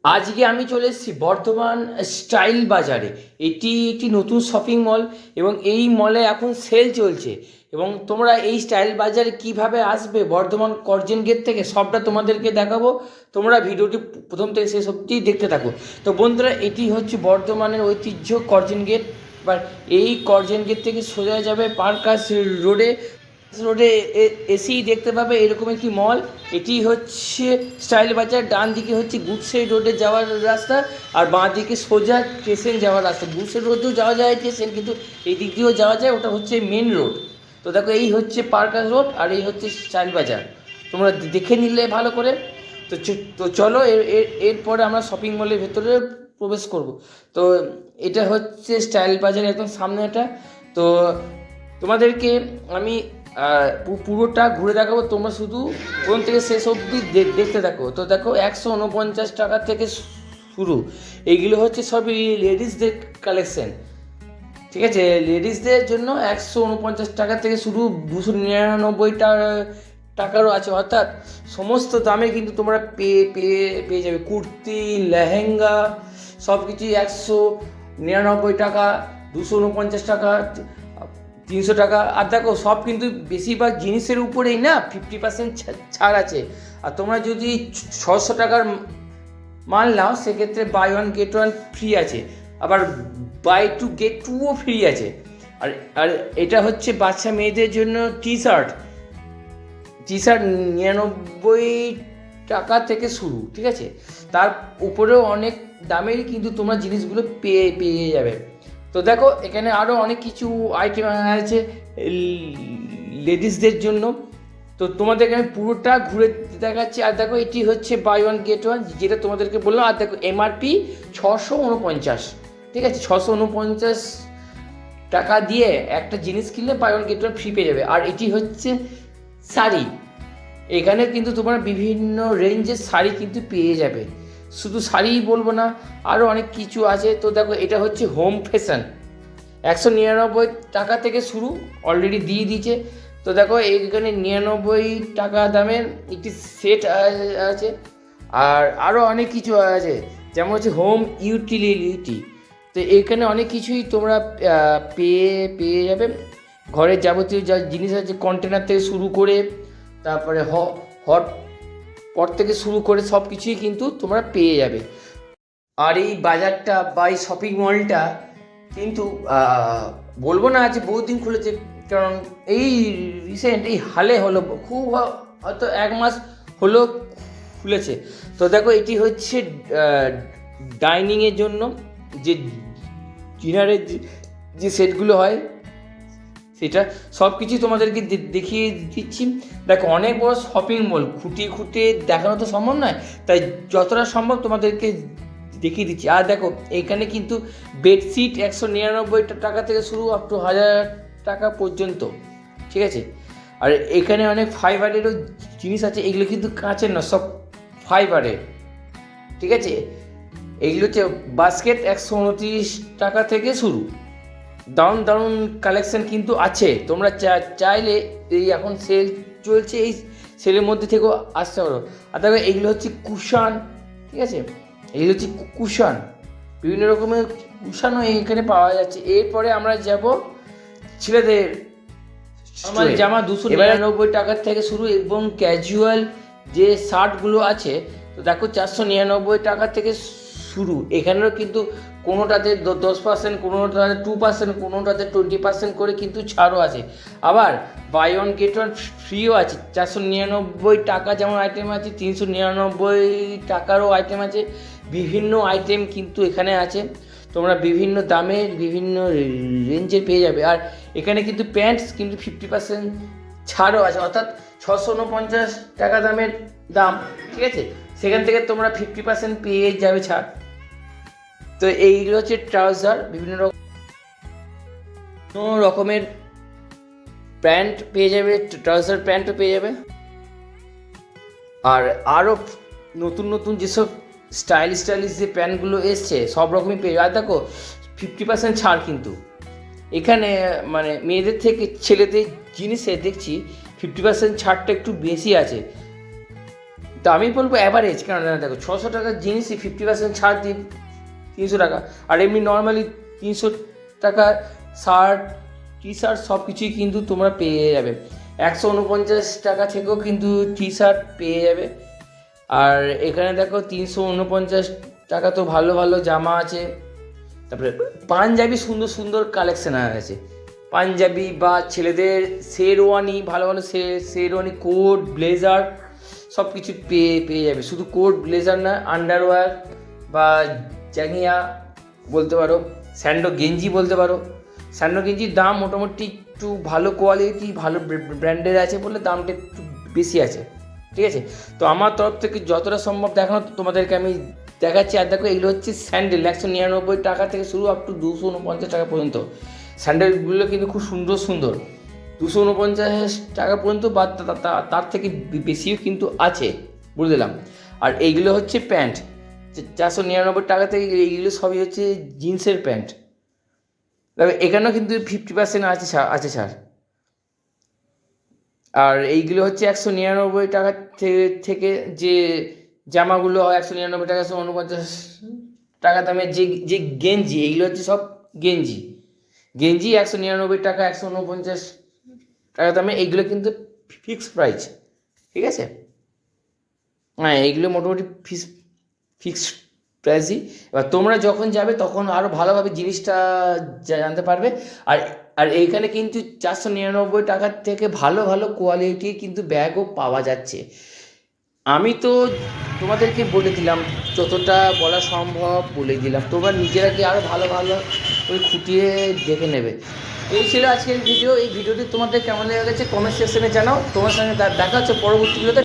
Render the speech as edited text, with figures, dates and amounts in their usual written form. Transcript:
আজকে আমি চলে এসেছি বর্ধমান স্টাইল বাজারে। এটি একটি নতুন শপিং মল এবং এই মলে এখন সেল চলছে। এবং তোমরা এই স্টাইল বাজারে কিভাবে আসবে বর্ধমান করজন গেট থেকে সবটা তোমাদেরকে দেখাবো। তোমরা ভিডিওটি প্রথম থেকে শেষ অবধি দেখতে থাকো। তো বন্ধুরা, এটি হচ্ছে বর্ধমানের ঐতিহ্য করজন গেট। এবার এই করজন গেট থেকে সোজা যাবে পার্কাস রোডে। রোডে এসেই দেখতে পাবে এরকম একটি মল। এটি হচ্ছে স্টাইল বাজার। ডান দিকে হচ্ছে গুডসাইড রোডে যাওয়ার রাস্তা, আর বাঁ দিকে সোজা স্টেশন যাওয়ার রাস্তা। গুডসাইড রোডেও যাওয়া যায় স্টেশন, কিন্তু এই দিক দিয়েও যাওয়া যায়, ওটা হচ্ছে মেন রোড। তো দেখো, এই হচ্ছে পার্কাস রোড আর এই হচ্ছে স্টাইল বাজার। তোমরা দেখে নিলে ভালো করে। তো চলো এরপরে আমরা শপিং মলের ভেতরে প্রবেশ করব। তো এটা হচ্ছে স্টাইল বাজার একদম সামনে এটা। তো তোমাদেরকে আমি পুরোটা ঘুরে দেখাবো, তোমরা শুধু প্রথম থেকে শেষ অবধি দেখতে থাকো। তো দেখো, 149 টাকা থেকে শুরু। এইগুলো হচ্ছে সবই লেডিসদের কালেকশন, ঠিক আছে? লেডিসদের জন্য 149 টাকা থেকে শুরু, 299 টাকারও আছে। অর্থাৎ সমস্ত দামে কিন্তু তোমরা পেয়ে যাবে। কুর্তি, লেহেঙ্গা সব কিছুই 199 টাকা, 249 টাকা, 300 টাকা। আর দেখো, সব কিন্তু বেশিরভাগ জিনিসের উপরেই না 50% ছাড় আছে। আর তোমরা যদি 600 টাকার মাল নাও, সেক্ষেত্রে buy one get one free আছে, আবার বাই টু গেট টুও ফ্রি আছে। আর আর এটা হচ্ছে বাচ্চা মেয়েদের জন্য টি শার্ট 99 টাকা থেকে শুরু, ঠিক আছে? তার উপরেও অনেক দামের কিন্তু তোমরা জিনিসগুলো পেয়ে যাবে। তো দেখো, এখানে আরও অনেক কিছু আইটেম আছে লেডিসদের জন্য। তো তোমাদেরকে আমি পুরোটা ঘুরে দেখাচ্ছি। আর দেখো, এটি হচ্ছে বাই ওয়ান গেট ওয়ান, যেটা তোমাদেরকে বললাম। আর দেখো, এমআরপি 649, ঠিক আছে? 649 টাকা দিয়ে একটা জিনিস কিনলে buy one get one free পেয়ে যাবে। আর এটি হচ্ছে শাড়ি। এখানে কিন্তু তোমরা বিভিন্ন রেঞ্জের শাড়ি কিন্তু পেয়ে যাবে। শুধু শাড়িই বলবো না, আরও অনেক কিছু আছে। তো দেখো, এটা হচ্ছে হোম ফ্যাশন, 199 টাকা থেকে শুরু, অলরেডি দিয়ে দিয়েছে। তো দেখো, এখানে 99 টাকা দামের একটি সেট আছে। আর আরও অনেক কিছু আছে, যেমন হচ্ছে হোম ইউটিলিটি। তো এখানে অনেক কিছুই তোমরা পেয়ে যাবে। ঘরের যাবতীয় যা জিনিস আছে, কন্টেনার থেকে শুরু করে, তারপরে হট পট থেকে শুরু করে সব কিছুই কিন্তু তোমরা পেয়ে যাবে। আর এই বাজারটা বা এই শপিং মলটা কিন্তু বলবো না যে বহুদিন খুলেছে, কারণ এই রিসেন্ট, এই হালে হলো, খুব হয়তো 1 মাস হলো খুলেছে। তো দেখো, এটি হচ্ছে ডাইনিংয়ের জন্য যে ডিনারের যে সেটগুলো হয়, সেটা সব কিছু তোমাদেরকে দেখিয়ে দিচ্ছি। দেখো, অনেক বড় শপিং মল, খুঁটিয়ে দেখানো তো সম্ভব নয়, তাই যতটা সম্ভব তোমাদেরকে দেখিয়ে দিচ্ছি। আর দেখো, এখানে কিন্তু বেডশিট 199 টাকা থেকে শুরু আপ টু 1000 টাকা পর্যন্ত, ঠিক আছে? আর এখানে অনেক ফাইবারেরও জিনিস আছে। এগুলো কিন্তু কাঁচের না, সব ফাইবারের, ঠিক আছে? এইগুলো হচ্ছে বাস্কেট 129 টাকা থেকে শুরু। দারুণ কালেকশন কিন্তু আছে। তোমরা চাইলে এই এখন সেল চলছে, এই সেলের মধ্যে থেকেও আসতে পারো। আর দেখো, এইগুলো হচ্ছে কুশন, ঠিক আছে? এইগুলো হচ্ছে কুশন, বিভিন্ন রকমের কুশনও এখানে পাওয়া যাচ্ছে। এরপরে আমরা যাব ছেলেদের আমার জামা 299 টাকার থেকে শুরু, এবং ক্যাজুয়াল যে শার্টগুলো আছে, তো দেখো 499 টাকা থেকে শুরু। এখানেও কিন্তু কোনোটাতে 10%, কোনোটাতে 2%, কোনোটাতে 20% করে কিন্তু ছাড়ও আছে। আবার বাই ওয়ান গেট ওয়ান ফ্রিও আছে। 499 টাকা যেমন আইটেম আছে, 399 টাকারও আইটেম আছে। বিভিন্ন আইটেম কিন্তু এখানে আছে, তোমরা বিভিন্ন দামের বিভিন্ন রেঞ্জের পেয়ে যাবে। আর এখানে কিন্তু প্যান্টস কিন্তু 50% ছাড়ও আছে, অর্থাৎ 649 টাকা দামের দাম, ঠিক আছে? সেখান থেকে তোমরা 50% পেয়ে যাবে ছাড়। তো এইগুলো হচ্ছে ট্রাউজার, বিভিন্ন রকমের প্যান্ট পেয়ে যাবে, ট্রাউজার প্যান্টও পেয়ে যাবে। আর আরও নতুন যেসব স্টাইলিশ যে প্যান্টগুলো এসছে, সব রকমই পেয়ে যাবে। আর দেখো, 50% ছাড় কিন্তু এখানে, মানে মেয়েদের থেকে ছেলেদের জিনিসে দেখছি 50% ছাড়টা একটু বেশি আছে। তো আমি বলবো অ্যাভারেজ, কারণ দেখো 600 টাকার জিনিসই 50% ছাড় দিয়ে 300 টাকা, আর এমনি নর্মালি 300 টাকা শার্ট টি শার্ট সব কিছুই কিন্তু তোমরা পেয়ে যাবে। 149 টাকা থেকেও কিন্তু টি শার্ট পেয়ে যাবে। আর এখানে দেখো 349 টাকা তো ভালো ভালো জামা আছে। তারপরে পাঞ্জাবি সুন্দর সুন্দর কালেকশন আছে, পাঞ্জাবি বা ছেলেদের শেরওয়ানি, ভালো ভালো শেরওয়ানি, কোট, ব্লেজার সব কিছু পেয়ে যাবে। শুধু কোট ব্লেজার না, আন্ডারওয়্যার বা জ্যাঙিয়া বলতে পারো, স্যান্ডো গেঞ্জি বলতে পারো। স্যান্ডো গেঞ্জির দাম মোটামুটি একটু ভালো কোয়ালিটি, ভালো ব্র্যান্ডের আছে বলে দামটা একটু বেশি আছে, ঠিক আছে। তো আমার তরফ থেকে যতটা সম্ভব দেখানো তোমাদেরকে আমি দেখাচ্ছি। আর দেখো এগুলো হচ্ছে স্যান্ডেল, 199 টাকা থেকে শুরু আপ টু 249 টাকা পর্যন্ত। স্যান্ডেলগুলো কিন্তু খুব সুন্দর সুন্দর, 249 টাকা পর্যন্ত বা তার থেকে বেশিও কিন্তু আছে, বলে দিলাম। আর এইগুলো হচ্ছে প্যান্ট, 499 টাকা থেকে। এইগুলো সবই হচ্ছে জিন্সের প্যান্ট। দেখো এখানেও কিন্তু 50% আছে ছাড়। আর এইগুলো হচ্ছে 199 টাকা থেকে যে জামাগুলো হয়, 199 টাকা, 149 টাকা দামের যে গেঞ্জি, এইগুলো হচ্ছে সব গেঞ্জি 199 টাকা, 149 টাকা দামে। এইগুলো কিন্তু ফিক্সড প্রাইস, ঠিক আছে। হ্যাঁ, এইগুলো মোটামুটি ফিক্সড প্রাইসই। এবার তোমরা যখন যাবে তখন আরও ভালোভাবে জিনিসটা জানতে পারবে। আর আর এইখানে কিন্তু 499 টাকার থেকে ভালো ভালো কোয়ালিটির কিন্তু ব্যাগও পাওয়া যাচ্ছে। আমি তো তোমাদেরকে বলে দিলাম, যতটা বলা সম্ভব বলে দিলাম, তোমরা নিজেরা কি আরও ভালো ভালো ওই খুঁটিয়ে দেখে নেবে। এই ছিল আজকের ভিডিও। এই ভিডিওটি তোমাদের কেমন লেগে গেছে কমেন্ট সেকশনে জানাও। তোমার সঙ্গে দেখা হচ্ছে পরবর্তী ভিডিওতে।